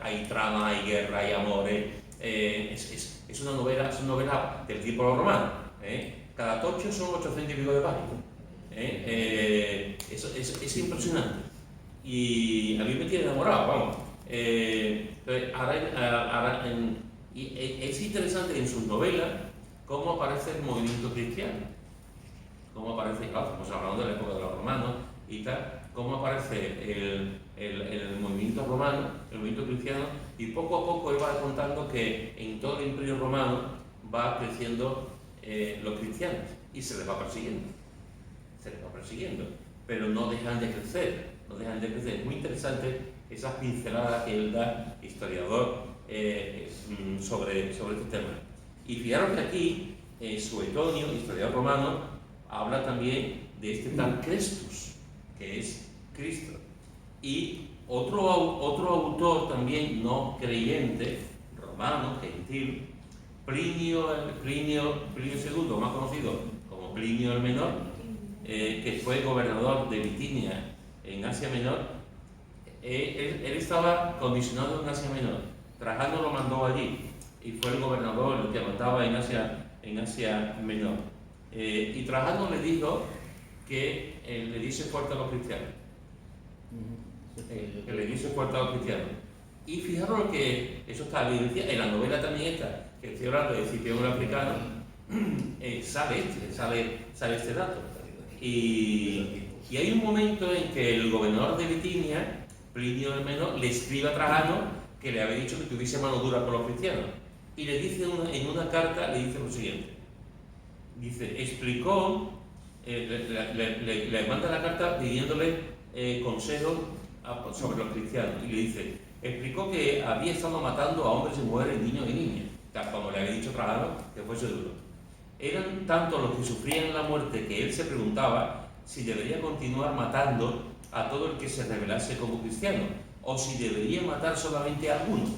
hay trama, hay guerra, hay amores. Es una novela del tipo romano. Cada tocho son 800 y pico de páginas. Es impresionante. Y a mí me tiene enamorado, vamos. Y es interesante en sus novelas cómo aparece el movimiento cristiano. Cómo aparece, claro, estamos hablando de la época de los romanos y tal, cómo aparece el movimiento romano, el movimiento cristiano, y poco a poco él va contando que en todo el imperio romano va creciendo los cristianos y se les va persiguiendo, pero no dejan de crecer. Es muy interesante esas pinceladas que él da, historiador, sobre este tema. Y fijaros que aquí, Suetonio, historiador romano, habla también de este tal Crestus, que es Cristo. Y otro autor también no creyente, romano, gentil, Plinio II, más conocido como Plinio el Menor, que fue gobernador de Bitinia en Asia Menor. Él estaba condicionado en Asia Menor. Trajano lo mandó allí y fue el gobernador el que mandaba en Asia Menor. Y Trajano le dijo que le diese fuerte a los cristianos. Que le diese fuerte a los cristianos. Y fijaros que eso está evidenciado en la novela también esta, que estoy hablando de Escipión el Africano, sale este dato. Y hay un momento en que el gobernador de Bitinia, Plinio el Menor, le escribe a Trajano que le había dicho que tuviese mano dura con los cristianos. Y le dice en una carta, le dice lo siguiente. Dice, explicó, le manda la carta pidiéndole consejos sobre los cristianos. Y le dice, explicó que había estado matando a hombres y mujeres, niños y niñas, tal como le había dicho Trajano, que fuese duro. Eran tantos los que sufrían la muerte que él se preguntaba si debería continuar matando a todo el que se rebelase como cristiano, o si debería matar solamente a algunos.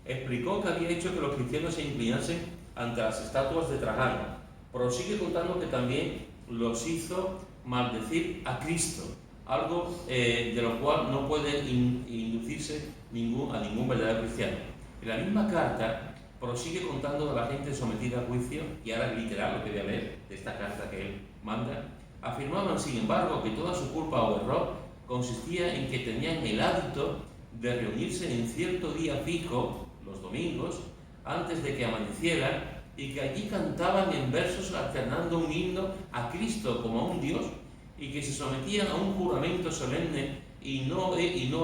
Explicó que había hecho que los cristianos se inclinasen ante las estatuas de Trajano. Prosigue contando que también los hizo maldecir a Cristo, algo de lo cual no puede inducirse a ningún verdadero cristiano. En la misma carta prosigue contando de la gente sometida a juicio, y ahora es literal lo que voy a leer de esta carta que él manda. Afirmaban, sin embargo, que toda su culpa o error consistía en que tenían el hábito de reunirse en cierto día fijo, los domingos, antes de que amaneciera, y que allí cantaban en versos alternando un himno a Cristo como a un Dios, y que se sometían a un juramento solemne y no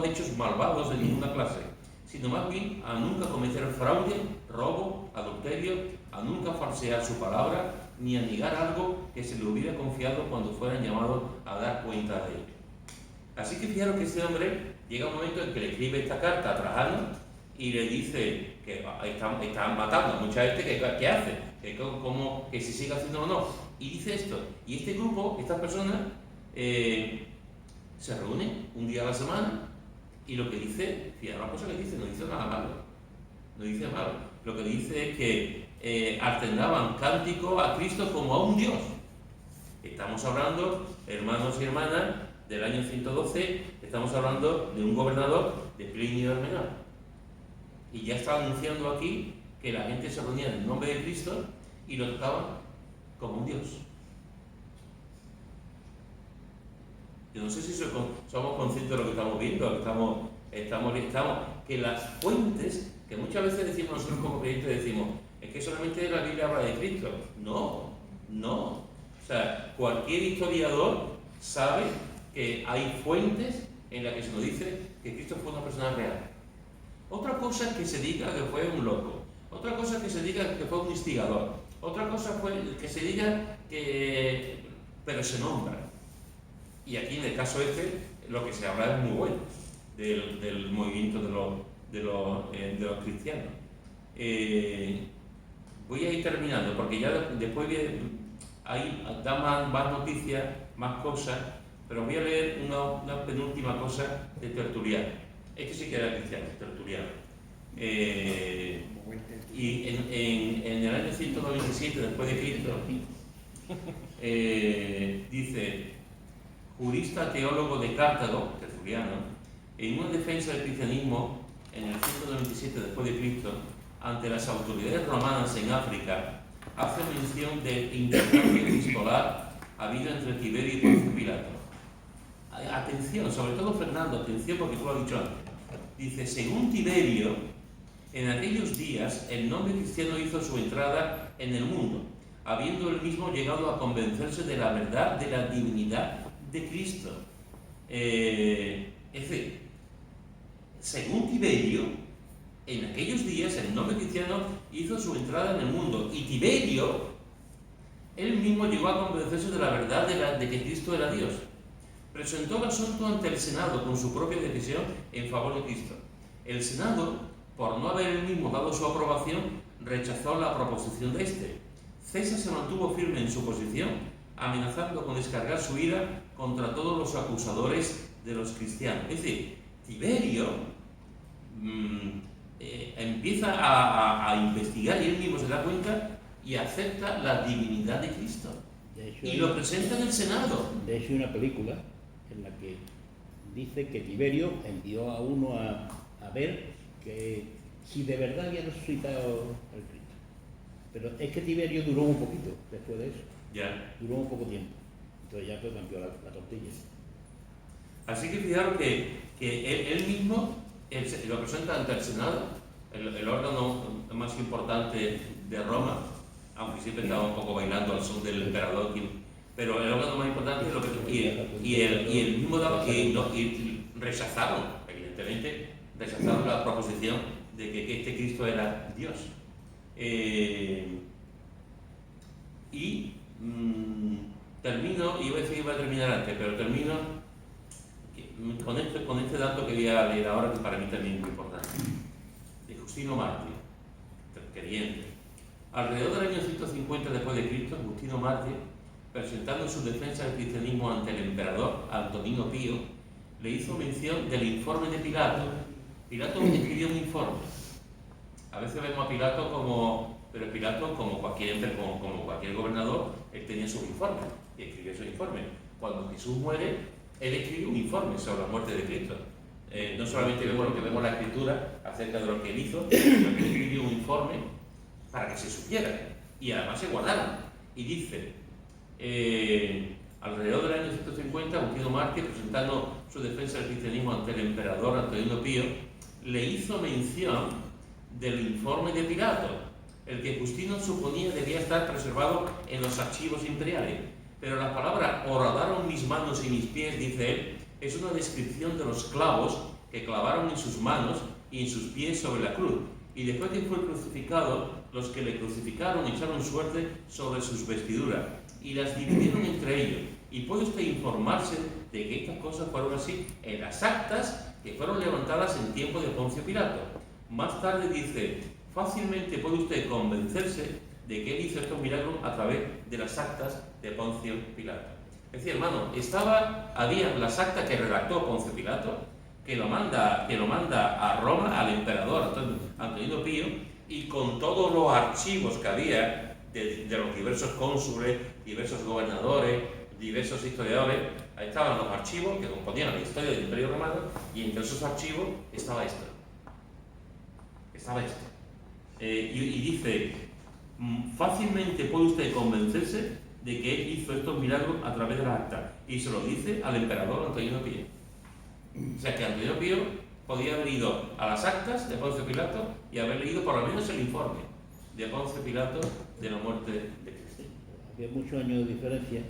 hechos malvados de ninguna clase, sino más bien a nunca cometer fraude, robo, adulterio, a nunca falsear su palabra, ni a negar algo que se le hubiera confiado cuando fueran llamados a dar cuenta de ello. Así que fijaros que este hombre llega un momento en que le escribe esta carta a Trajano y le dice que están matando a mucha gente, ¿qué hace? Que si sigue haciendo o no. Y dice esto, y este grupo, estas personas, se reúnen un día a la semana, y lo que dice, fíjate la cosa que dice, no dice nada malo. Lo que dice es que alternaban cántico a Cristo como a un Dios. Estamos hablando, hermanos y hermanas, del año 112, estamos hablando de un gobernador de Plinio el Menor. Y ya está anunciando aquí que la gente se reunía en el nombre de Cristo y lo trataban como un Dios. Yo no sé si somos conscientes de lo que estamos viendo, que las fuentes, que muchas veces decimos nosotros como creyentes, decimos, es que solamente la Biblia habla de Cristo. No. O sea, cualquier historiador sabe que hay fuentes en las que se nos dice que Cristo fue una persona real. Otra cosa es que se diga que fue un loco, otra cosa es que se diga que fue un instigador, otra cosa fue que se diga que... pero se nombra. Y aquí en el caso este, lo que se habla es muy bueno del movimiento de los cristianos. Voy a ir terminando porque ya después da más noticias, más cosas, pero voy a leer una penúltima cosa de Tertuliano. Este sí que era cristiano, Tertuliano. Y en el año 197 después de Cristo, dice, jurista teólogo de Cartago, Tertuliano, en una defensa del cristianismo en el 197 después de Cristo, ante las autoridades romanas en África, hace mención del intercambio epistolar habido entre Tiberio y Poncio Pilato. Atención, sobre todo Fernando, atención porque tú lo has dicho antes. Dice, según Tiberio, en aquellos días el nombre cristiano hizo su entrada en el mundo, habiendo él mismo llegado a convencerse de la verdad de la divinidad de Cristo. Es decir, según Tiberio, en aquellos días el nombre cristiano hizo su entrada en el mundo, y Tiberio, él mismo llegó a convencerse de la verdad de que Cristo era Dios. Presentó el asunto ante el Senado con su propia decisión en favor de Cristo. El Senado, por no haber él mismo dado su aprobación, rechazó la proposición de este. César se mantuvo firme en su posición, amenazando con descargar su ira contra todos los acusadores de los cristianos. Es decir, Tiberio empieza a investigar y él mismo se da cuenta y acepta la divinidad de Cristo. De hecho, Y lo presenta en el Senado. De hecho, hay una película en la que dice que Tiberio envió a uno a ver que si de verdad había resucitado el Cristo. Pero es que Tiberio duró un poquito después de eso. Ya. Duró un poco tiempo. Entonces ya pues cambió la tortilla. Así que fijaros que él mismo lo presenta ante el Senado, el órgano más importante de Roma, aunque siempre estaba un poco bailando al son del emperador, pero el órgano más importante es lo que, y el mismo daba y rechazaron, evidentemente, rechazaron la proposición de que este Cristo era Dios. Termino, iba a decir que iba a terminar antes, pero termino con este dato que voy a leer ahora, que para mí también es muy importante, de Justino Mártir, creyente. Alrededor del año 150 después de Cristo, Justino Mártir, presentando su defensa del cristianismo ante el emperador Antonino Pío, le hizo mención del informe de Pilato. Pilato escribió un informe. A veces vemos a Pilato pero Pilato, como cualquier gobernador, él tenía sus informes y escribió sus informes. Cuando Jesús muere, él escribió un informe sobre la muerte de Cristo. No solamente vemos lo que vemos en la Escritura acerca de lo que él hizo, sino que él escribió un informe para que se supiera y además se guardara. Y dice, alrededor del año 150, Justino Mártir, presentando su defensa del cristianismo ante el emperador Antonino Pío, le hizo mención del informe de Pilato, el que Justino suponía debía estar preservado en los archivos imperiales. Pero la palabra horadaron mis manos y mis pies, dice él, es una descripción de los clavos que clavaron en sus manos y en sus pies sobre la cruz. Y después que fue crucificado, los que le crucificaron echaron suerte sobre sus vestiduras y las dividieron entre ellos. Y puede usted informarse de que estas cosas fueron así en las actas que fueron levantadas en tiempo de Poncio Pilato. Más tarde dice, fácilmente puede usted convencerse de que él hizo estos milagros a través de las actas de Poncio Pilato. Es decir, hermano, había las actas que redactó Poncio Pilato, que lo manda a Roma al emperador Antonino Pío, y con todos los archivos que había de los diversos cónsules, diversos gobernadores, diversos historiadores, ahí estaban los archivos que componían la historia del Imperio Romano, y entre esos archivos estaba esto. Y dice, fácilmente puede usted convencerse de que él hizo estos milagros a través de las actas, y se lo dice al emperador Antonino Pío. O sea que Antonino Pío podía haber ido a las actas de Poncio Pilato y haber leído por lo menos el informe de Poncio Pilato de la muerte de Cristo. Había muchos años de diferencia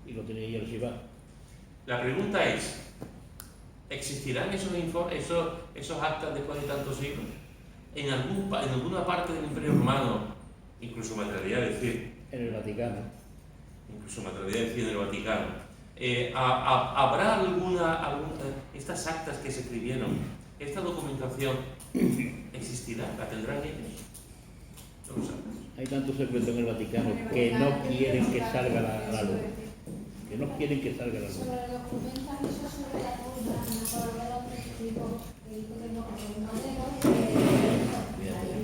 y lo tenía ya archivado. La pregunta es, ¿existirán esos actas después de tantos siglos? En alguna parte del Imperio Romano, incluso me atrevería a decir, En el Vaticano. en el Vaticano, ¿Habrá estas actas que se escribieron, esta documentación existirá? ¿La tendrán ellos? No lo sabemos. Hay tanto secreto en el Vaticano que no quieren que salga a la luz. Que no quieren que salga a la luz. Sobre los documentos, eso sobre la columna, de los testigos, que tenemos un modelo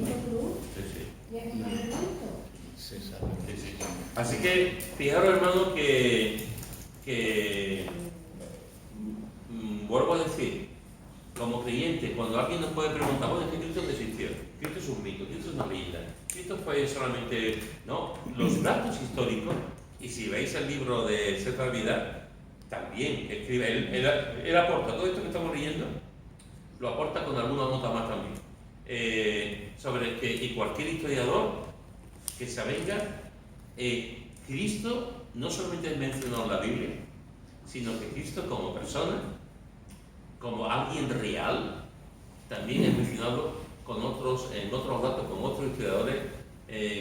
de Cruz, Sí, sí. y es un monumento. Se sabe. Sí, sí. Así que fijaros, hermano, que vuelvo a decir, como creyente, cuando alguien nos puede preguntar, bueno, es que Cristo no existió, Cristo es un mito, Cristo es una leyenda, Cristo fue solamente, no, los datos históricos, y si veis el libro de César Vidal, también escribe, él aporta todo esto que estamos leyendo, lo aporta con alguna nota más también, sobre que, y cualquier historiador que se avenga, Cristo no solamente es mencionado en la Biblia, sino que Cristo como persona, como alguien real, también es mencionado en otros datos, con otros historiadores,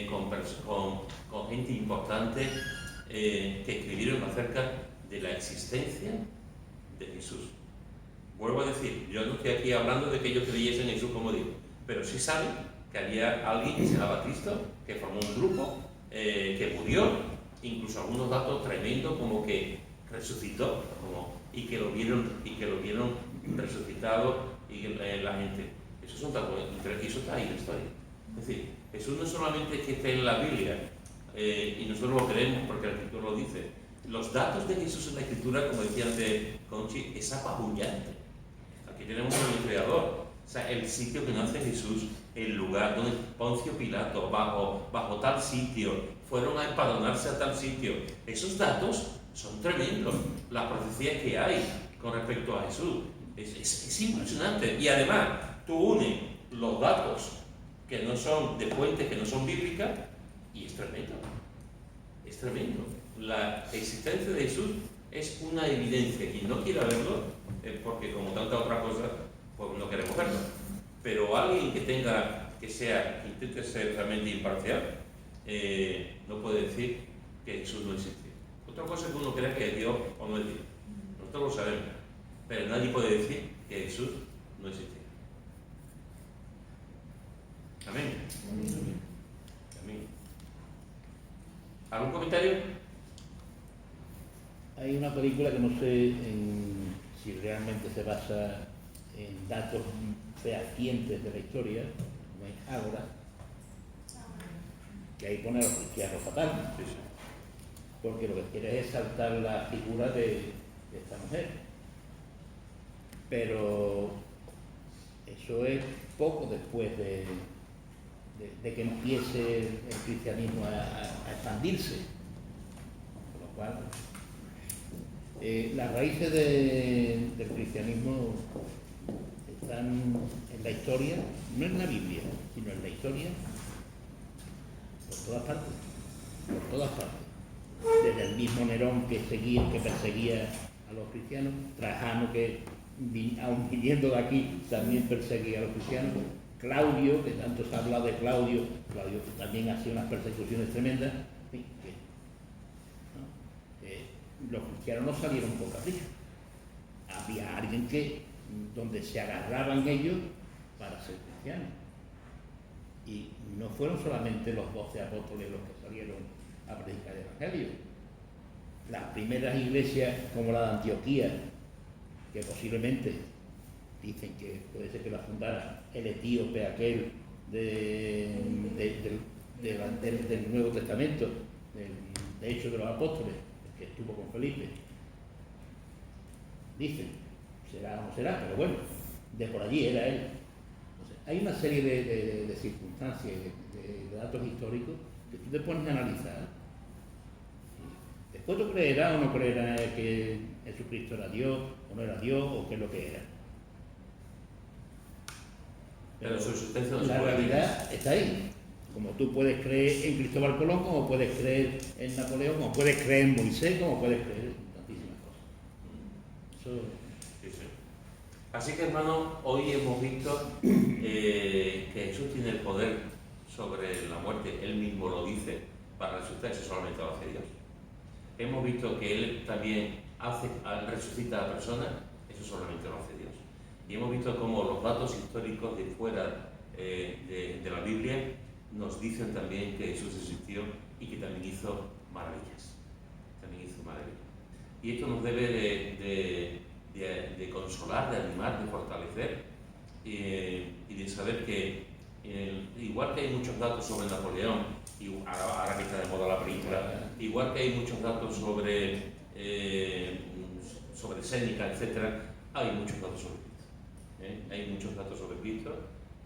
con gente importante que escribieron acerca de la existencia de Jesús. Vuelvo a decir, yo no estoy aquí hablando de que ellos creyesen en Jesús como digo, pero sí saben que había alguien que se llamaba Cristo, que formó un grupo, que murió, incluso algunos datos tremendos como que resucitó, y que lo vieron resucitado, y la gente, eso son datos, y eso está ahí en la historia. Es decir, Jesús no solamente es que esté en la Biblia, y nosotros lo creemos porque la Escritura lo dice, los datos de Jesús en la Escritura, como decía antes Conchi, es apabullante. Aquí tenemos un historiador, o sea, el sitio que nace Jesús, el lugar donde Poncio Pilato, bajo tal sitio, fueron a empadronarse a tal sitio. Esos datos son tremendos, las profecías que hay con respecto a Jesús. Es impresionante. Y además, tú unes los datos que no son de fuentes que no son bíblicas y es tremendo. Es tremendo. La existencia de Jesús es una evidencia. Quien no quiera verlo es porque, como tanta otra cosa, pues no queremos verlo. Pero alguien que intente ser realmente imparcial, no puede decir que Jesús no existe. Otra cosa es que uno crea que es Dios o no es Dios. Nosotros lo sabemos. Pero nadie puede decir que Jesús no existe. Amén. Amén. ¿Algún comentario? Hay una película que no sé si realmente se basa en datos fehacientes de la historia, como es Ágora, que ahí pone a los cristianos fatal, Sí, sí. porque lo que quiere es exaltar la figura de esta mujer. Pero eso es poco después de que empiece el cristianismo a expandirse. Con lo cual, las raíces del cristianismo están en la historia, no en la Biblia, sino en la historia, por todas partes, por todas partes. Desde el mismo Nerón que perseguía a los cristianos, Trajano que, aun viniendo de aquí, también perseguía a los cristianos, Claudio, que tanto se ha hablado de Claudio que también hacía unas persecuciones tremendas. En fin, los cristianos no salieron por capricho. Había alguien donde se agarraban ellos para ser cristianos. Y no fueron solamente los 12 apóstoles los que salieron a predicar el Evangelio. Las primeras iglesias, como la de Antioquía, que posiblemente dicen que puede ser que la fundara el etíope aquel del Nuevo Testamento, de Hechos de los Apóstoles, que estuvo con Felipe. Dicen, será o no será, pero bueno, de por allí era él. Entonces, hay una serie de circunstancias, de datos históricos que tú te pones a analizar. Después tú creerás o no creerás que Jesucristo era Dios o no era Dios o qué es lo que era. Pero su existencia no se la puede realidad negar. está ahí. Como tú puedes creer en Cristóbal Colón, como puedes creer en Napoleón, como puedes creer en Moisés, como puedes creer en tantísimas cosas. Eso. Sí, sí. Así que, hermano, hoy hemos visto que Jesús tiene el poder sobre la muerte. Él mismo lo dice, para resucitar, eso solamente lo hace Dios. hemos visto que Él también resucita a la persona, eso solamente lo hace Dios. Y hemos visto cómo los datos históricos de fuera de la Biblia nos dicen también que Jesús existió y que también hizo maravillas. Y esto nos debe de consolar, de animar, de fortalecer y de saber que igual que hay muchos datos sobre Napoleón, y ahora que está de moda la película, igual que hay muchos datos sobre Séneca, etc., hay muchos datos sobre Cristo. Hay muchos datos sobre Cristo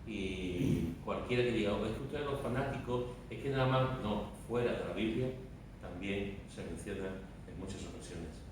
y cualquiera que diga, es que ustedes los fanáticos, es que nada más, no, fuera de la Biblia también se menciona en muchas ocasiones